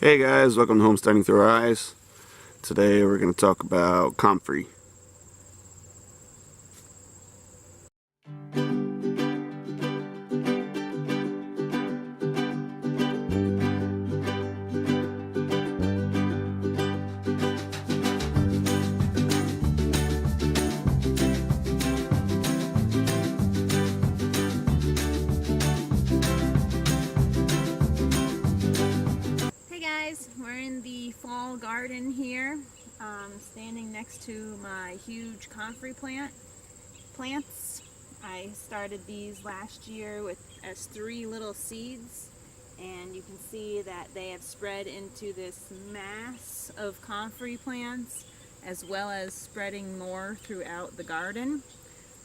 Hey guys, welcome to Homesteading Through Our Eyes. Today we're going to talk about Comfrey. Hey guys, we're in the fall garden here, standing next to my huge comfrey plants. I started these last year as 3 little seeds, and you can see that they have spread into this mass of comfrey plants, as well as spreading more throughout the garden.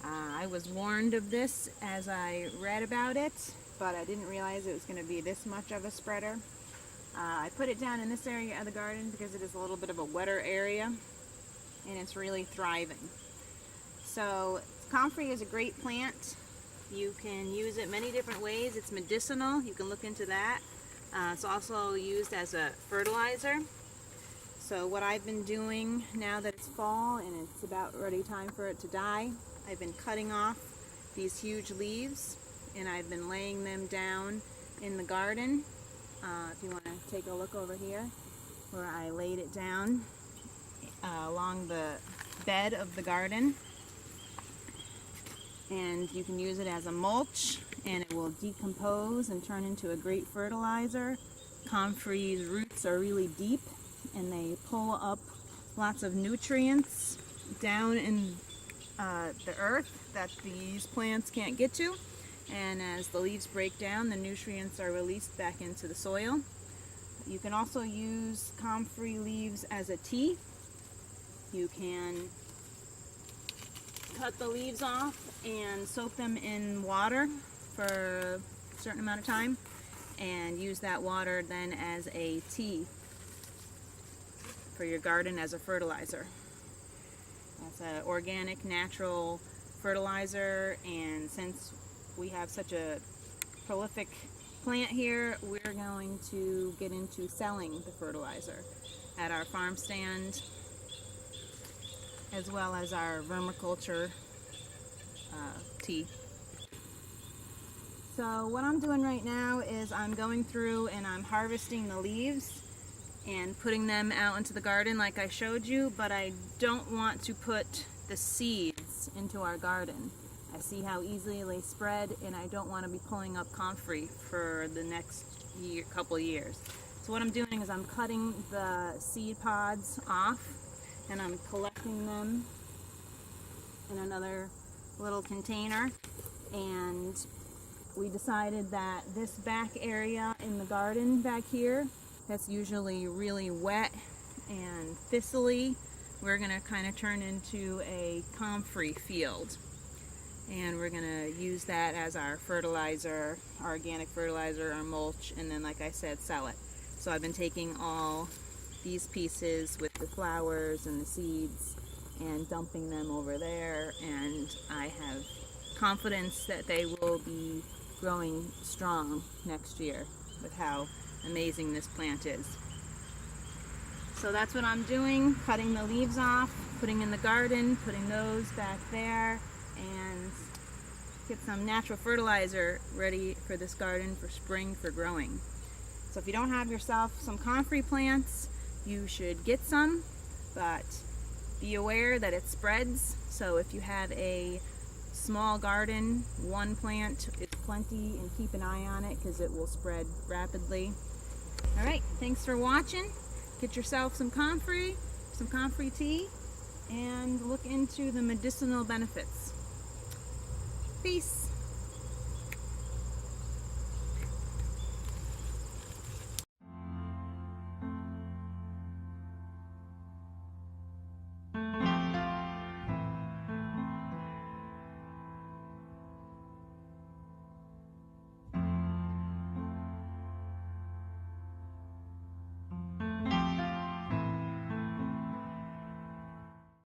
I was warned of this as I read about it, but I didn't realize it was going to be this much of a spreader. I put it down in this area of the garden because it is a little bit of a wetter area and it's really thriving. So comfrey is a great plant. You can use it many different ways. It's medicinal. You can look into that. It's also used as a fertilizer. So what I've been doing now that it's fall and it's about ready time for it to die, I've been cutting off these huge leaves and I've been laying them down in the garden. If you want to take a look over here where I laid it down along the bed of the garden, and you can use it as a mulch and it will decompose and turn into a great fertilizer. Comfrey's roots are really deep and they pull up lots of nutrients down in the earth that these plants can't get to. And as the leaves break down, the nutrients are released back into the soil. You can also use comfrey leaves as a tea. You can cut the leaves off and soak them in water for a certain amount of time and use that water then as a tea for your garden as a fertilizer. That's an organic, natural fertilizer, and since we have such a prolific plant here, we're going to get into selling the fertilizer at our farm stand as well as our vermiculture tea. So what I'm doing right now is I'm going through and I'm harvesting the leaves and putting them out into the garden like I showed you, but I don't want to put the seeds into our garden. I see how easily they spread, and I don't want to be pulling up comfrey for the next couple of years. So what I'm doing is I'm cutting the seed pods off and I'm collecting them in another little container. And we decided that this back area in the garden back here, that's usually really wet and thistly, we're going to kind of turn into a comfrey field. And we're going to use that as our fertilizer, our organic fertilizer, our mulch, and then, like I said, sell it. So I've been taking all these pieces with the flowers and the seeds and dumping them over there, and I have confidence that they will be growing strong next year with how amazing this plant is. So that's what I'm doing, cutting the leaves off, putting in the garden, putting those back there, and get some natural fertilizer ready for this garden for spring, for growing. So if you don't have yourself some comfrey plants, you should get some, but be aware that it spreads. So if you have a small garden, one plant is plenty, and keep an eye on it because it will spread rapidly. Alright, thanks for watching. Get yourself some comfrey tea, and look into the medicinal benefits. Peace.